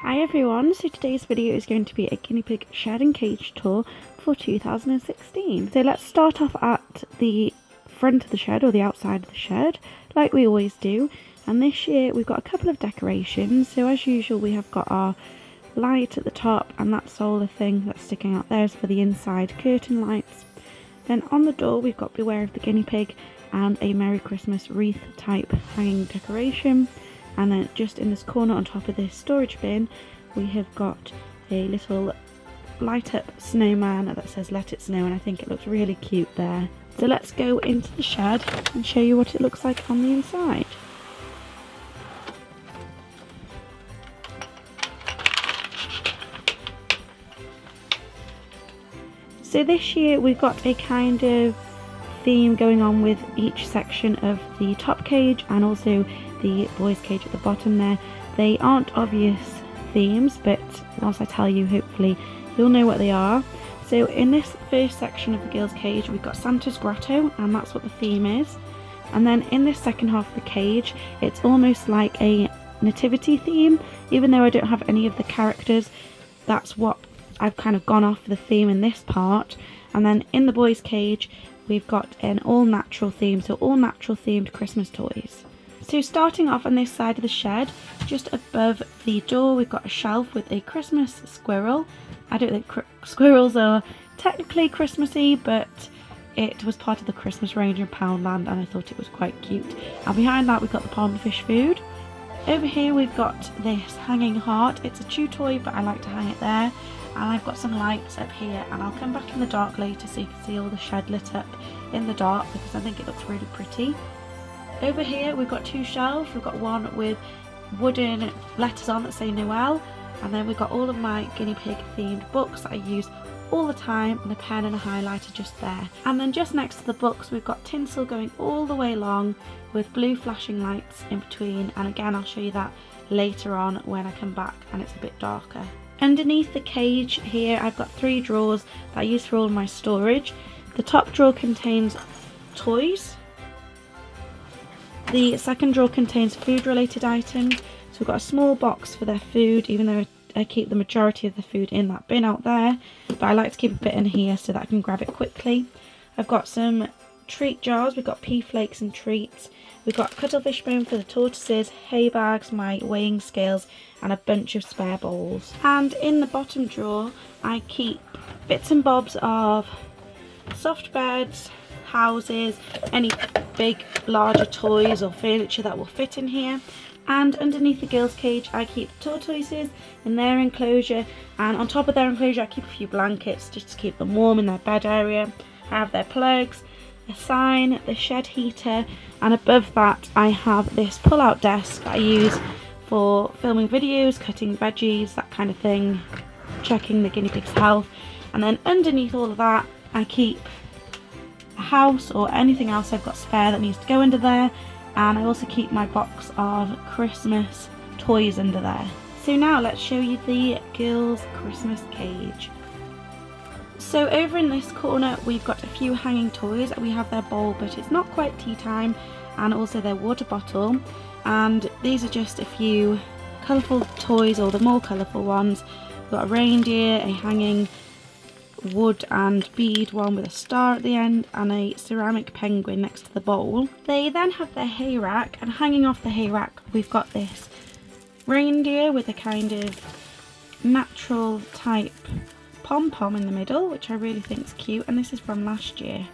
Hi everyone, so today's video is going to be a guinea pig shed and cage tour for 2016. So let's start off at the front of the shed, or the outside of the shed, like we always do. And this year we've got a couple of decorations. So as usual we have got our light at the top, and that solar thing that's sticking out there is for the inside curtain lights. Then on the door we've got Beware of the Guinea Pig and a Merry Christmas wreath type hanging decoration. And then just in this corner on top of this storage bin, we have got a little light up snowman that says "Let It Snow," and I think it looks really cute there. So let's go into the shed and show you what it looks like on the inside. So this year we've got a kind of theme going on with each section of the top cage and also the boys cage at the bottom there. They aren't obvious themes, but once I tell you, hopefully you'll know what they are. So in this first section of the girls cage we've got Santa's grotto, and that's what the theme is. And then in this second half of the cage it's almost like a nativity theme, even though I don't have any of the characters. That's what I've kind of gone off the theme in this part. And then in the boys cage we've got an all natural theme, so all natural themed Christmas toys. So starting off on this side of the shed, just above the door we've got a shelf with a Christmas squirrel. I don't think squirrels are technically Christmassy, but it was part of the Christmas range in Poundland and I thought it was quite cute. And behind that we've got the pond fish food. Over here we've got this hanging heart. It's a chew toy, but I like to hang it there. And I've got some lights up here, and I'll come back in the dark later so you can see all the shed lit up in the dark because I think it looks really pretty. Over here we've got two shelves. We've got one with wooden letters on that say Noel, and then we've got all of my guinea pig themed books that I use all the time, and a pen and a highlighter just there. And then just next to the books we've got tinsel going all the way along with blue flashing lights in between, and again I'll show you that later on when I come back and it's a bit darker. Underneath the cage here I've got three drawers that I use for all of my storage. The top drawer contains toys. The second drawer contains food related items, so we've got a small box for their food, even though I keep the majority of the food in that bin out there, but I like to keep a bit in here so that I can grab it quickly. I've got some treat jars. We've got pea flakes and treats. We've got cuttlefish bone for the tortoises, hay bags, my weighing scales, and a bunch of spare bowls. And in the bottom drawer I keep bits and bobs of soft beds, houses, any big larger toys or furniture that will fit in here. And underneath the girls cage I keep tortoises in their enclosure, and on top of their enclosure I keep a few blankets just to keep them warm in their bed area. I have their plugs, a sign, the shed heater, and above that I have this pull out desk that I use for filming videos, cutting veggies, that kind of thing, checking the guinea pig's health. And then underneath all of that I keep a house or anything else I've got spare that needs to go under there, and I also keep my box of Christmas toys under there. So now let's show you the girls' Christmas cage. So over in this corner we've got a few hanging toys. We have their bowl, but it's not quite tea time, and also their water bottle. And these are just a few colourful toys, or the more colourful ones. We've got a reindeer, a hanging wood and bead one with a star at the end, and a ceramic penguin next to the bowl. They then have their hay rack, and hanging off the hay rack we've got this reindeer with a kind of natural type pom-pom in the middle, which I really think is cute, and this is from last year.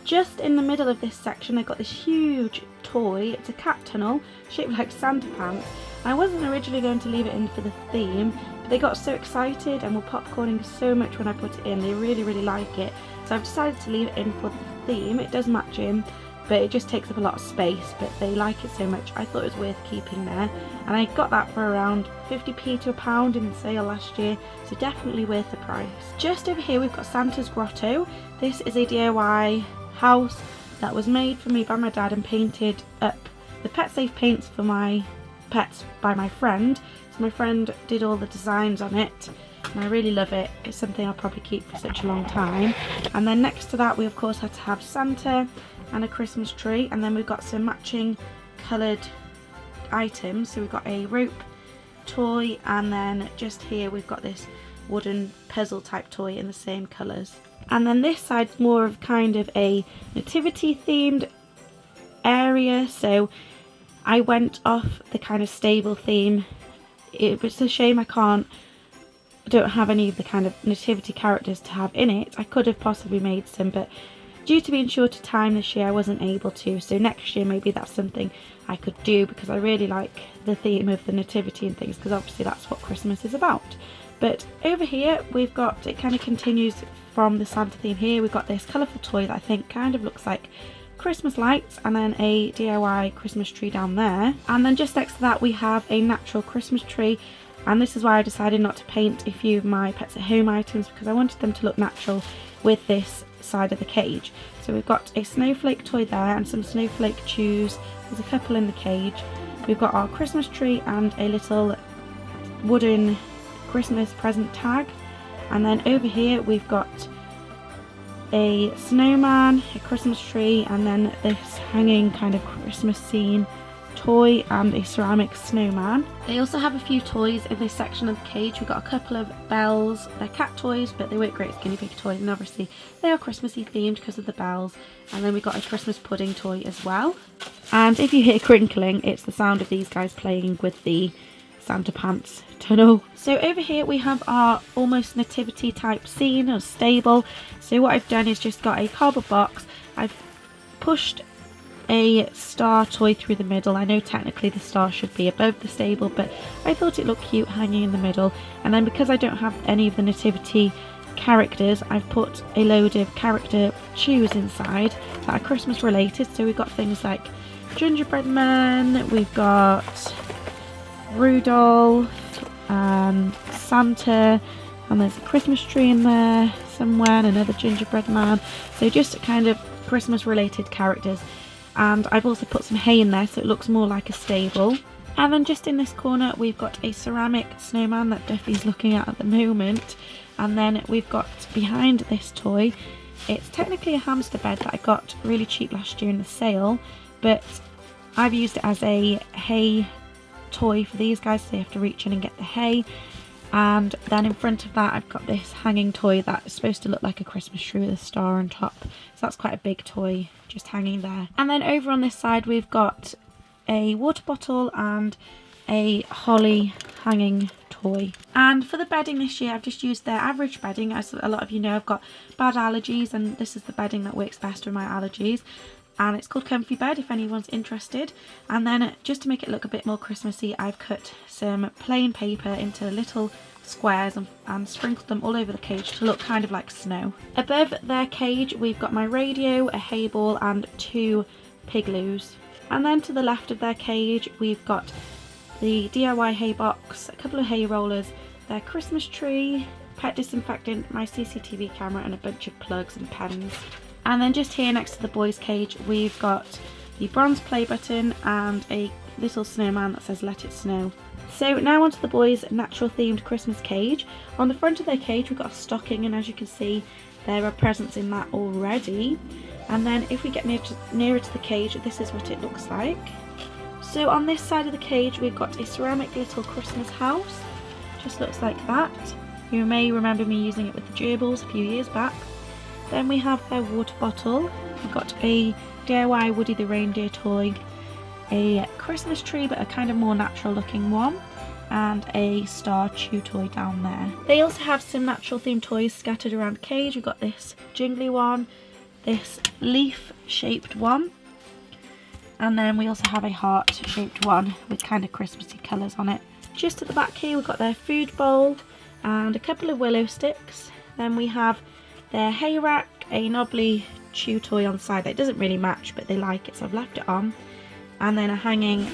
Just in the middle of this section I've got this huge toy. It's a cat tunnel shaped like Santa pants. I wasn't originally going to leave it in for the theme, but they got so excited and were popcorning so much when I put it in. They really like it, so I've decided to leave it in for the theme. It does match in, but it just takes up a lot of space, but they like it so much I thought it was worth keeping there. And I got that for around 50p to £1 in the sale last year, so definitely worth the price. Just over here we've got Santa's Grotto. This is a DIY house that was made for me by my dad and painted up the pet safe paints for my pets by my friend. So my friend did all the designs on it, and I really love it. It's something I'll probably keep for such a long time. And then next to that we of course had to have Santa and a Christmas tree, and then we've got some matching coloured items. So we've got a rope toy, and then just here we've got this wooden puzzle type toy in the same colours. And then this side's more of kind of a nativity themed area, so I went off the kind of stable theme. It was a shame I don't have any of the kind of nativity characters to have in it. I could have possibly made some, but due to being short of time this year I wasn't able to, so next year maybe that's something I could do, because I really like the theme of the nativity and things, because obviously that's what Christmas is about. But over here we've got, it kind of continues from the Santa theme here. We've got this colourful toy that I think kind of looks like Christmas lights, and then a DIY Christmas tree down there. And then just next to that we have a natural Christmas tree, and this is why I decided not to paint a few of my Pets at Home items, because I wanted them to look natural with this side of the cage. So we've got a snowflake toy there and some snowflake chews. There's a couple in the cage. We've got our Christmas tree and a little wooden Christmas present tag. And then over here we've got a snowman, a Christmas tree, and then this hanging kind of Christmas scene toy and a ceramic snowman. They also have a few toys in this section of the cage. We've got a couple of bells. They're cat toys, but they weren't great as guinea pig toys, and obviously they are Christmassy themed because of the bells. And then we've got a Christmas pudding toy as well. And if you hear crinkling, it's the sound of these guys playing with the Santa pants tunnel. So over here we have our almost nativity type scene or stable. So what I've done is just got a cardboard box. I've pushed a star toy through the middle. I know technically the star should be above the stable, but I thought it looked cute hanging in the middle. And then because I don't have any of the nativity characters, I've put a load of character chews inside that are Christmas related. So we've got things like gingerbread man, we've got Rudolph and Santa, and there's a Christmas tree in there somewhere and another gingerbread man. So just kind of Christmas related characters. And I've also put some hay in there so it looks more like a stable. And then just in this corner we've got a ceramic snowman that Duffy's looking at the moment. And then we've got behind this toy, it's technically a hamster bed that I got really cheap last year in the sale, but I've used it as a hay toy for these guys, so they have to reach in and get the hay. And then in front of that I've got this hanging toy that is supposed to look like a Christmas tree with a star on top, so that's quite a big toy just hanging there. And then over on this side we've got a water bottle and a holly hanging toy. And for the bedding this year I've just used their average bedding. As a lot of you know, I've got bad allergies, and this is the bedding that works best with my allergies. And it's called Comfy Bed if anyone's interested. And then just to make it look a bit more Christmassy, I've cut some plain paper into little squares and sprinkled them all over the cage to look kind of like snow. Above their cage we've got my radio, a hay ball and 2 pigloos. And then to the left of their cage we've got the DIY hay box, a couple of hay rollers, their Christmas tree, pet disinfectant, my CCTV camera, and a bunch of plugs and pens. And then just here next to the boys cage we've got the bronze play button and a little snowman that says let it snow. So now onto the boys natural themed Christmas cage. On the front of their cage we've got a stocking, and as you can see there are presents in that already. And then if we get nearer to the cage, this is what it looks like. So on this side of the cage we've got a ceramic little Christmas house. Just looks like that. You may remember me using it with the gerbils a few years back. Then we have their water bottle. We've got a D.I.Y Woody the reindeer toy, a Christmas tree but a kind of more natural looking one, and a star chew toy down there. They also have some natural themed toys scattered around the cage. We've got this jingly one, this leaf shaped one, and then we also have a heart shaped one with kind of Christmassy colours on it. Just at the back here we've got their food bowl and a couple of willow sticks. Then we have their hay rack, a knobbly chew toy on the side that doesn't really match but they like it so I've left it on, and then a hanging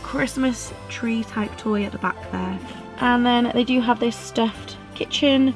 Christmas tree type toy at the back there. And then they do have this stuffed kitchen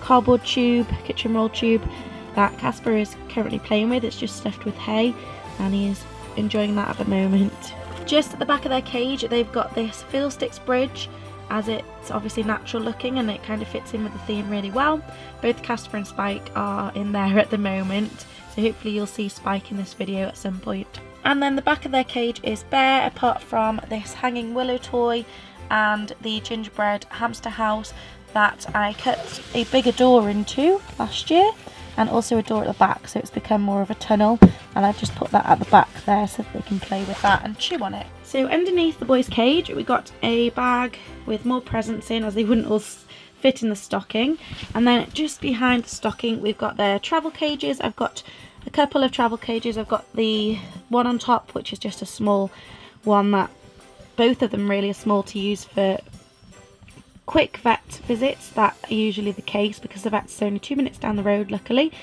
cardboard tube, kitchen roll tube that Casper is currently playing with. It's just stuffed with hay and he is enjoying that at the moment. Just at the back of their cage they've got this fiddlesticks bridge, as it's obviously natural looking and it kind of fits in with the theme really well. Both Casper and Spike are in there at the moment, so hopefully you'll see Spike in this video at some point. And then the back of their cage is bare, apart from this hanging willow toy and the gingerbread hamster house that I cut a bigger door into last year, and also a door at the back, so it's become more of a tunnel, and I've just put that at the back there so that they can play with that and chew on it. So underneath the boys' cage we got a bag with more presents in, as they wouldn't all fit in the stocking. And then just behind the stocking we've got their travel cages. I've got a couple of travel cages. I've got the one on top which is just a small one, that both of them really are small to use for quick vet visits. That are usually the case because the vet's only 2 minutes down the road, luckily.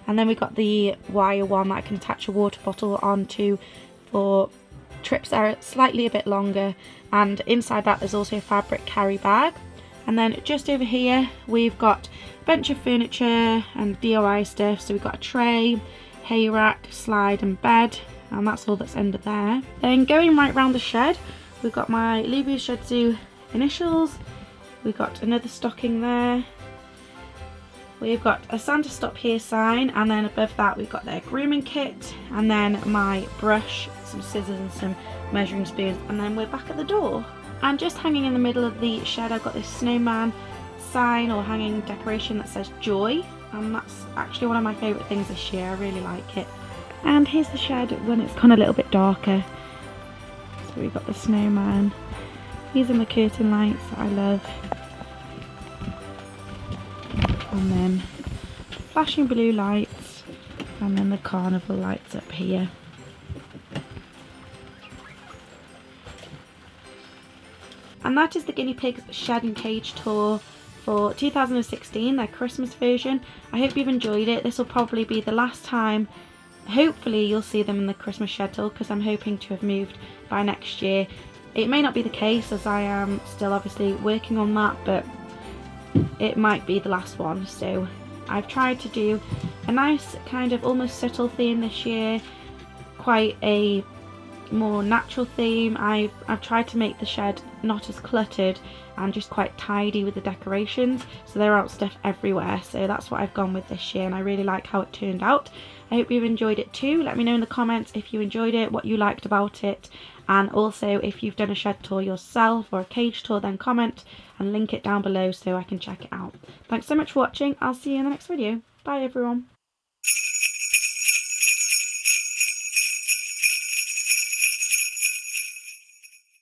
And then we've got the wire one that I can attach a water bottle onto for trips that are slightly a bit longer, and inside that there's also a fabric carry bag. And then just over here we've got a bunch of furniture and D.I.Y stuff. So we've got a tray, hay rack, slide and bed, and that's all that's under there. Then going right round the shed we've got my LooBoosShedZoo initials. We've got another stocking there. We've got a Santa Stop Here sign, and then above that we've got their grooming kit, and then my brush, some scissors and some measuring spoons, and then we're back at the door. And just hanging in the middle of the shed I've got this snowman sign or hanging decoration that says joy, and that's actually one of my favourite things this year. I really like it. And here's the shed when it's gone a little bit darker. So we've got the snowman. These are my curtain lights that I love. And then flashing blue lights, and then the carnival lights up here. And that is the guinea pigs shed and cage tour for 2016, their Christmas version. I hope you've enjoyed it. This will probably be the last time, hopefully you'll see them in the Christmas shed tour, because I'm hoping to have moved by next year. It may not be the case, as I am still obviously working on that, but it might be the last one. So I've tried to do a nice kind of almost subtle theme this year, quite a more natural theme. I've tried to make the shed not as cluttered and just quite tidy with the decorations, so there aren't stuff everywhere. So that's what I've gone with this year, and I really like how it turned out. I hope you've enjoyed it too. Let me know in the comments if you enjoyed it, what you liked about it, and also if you've done a shed tour yourself or a cage tour, then comment and link it down below so I can check it out. Thanks so much for watching. I'll see you in the next video. Bye everyone.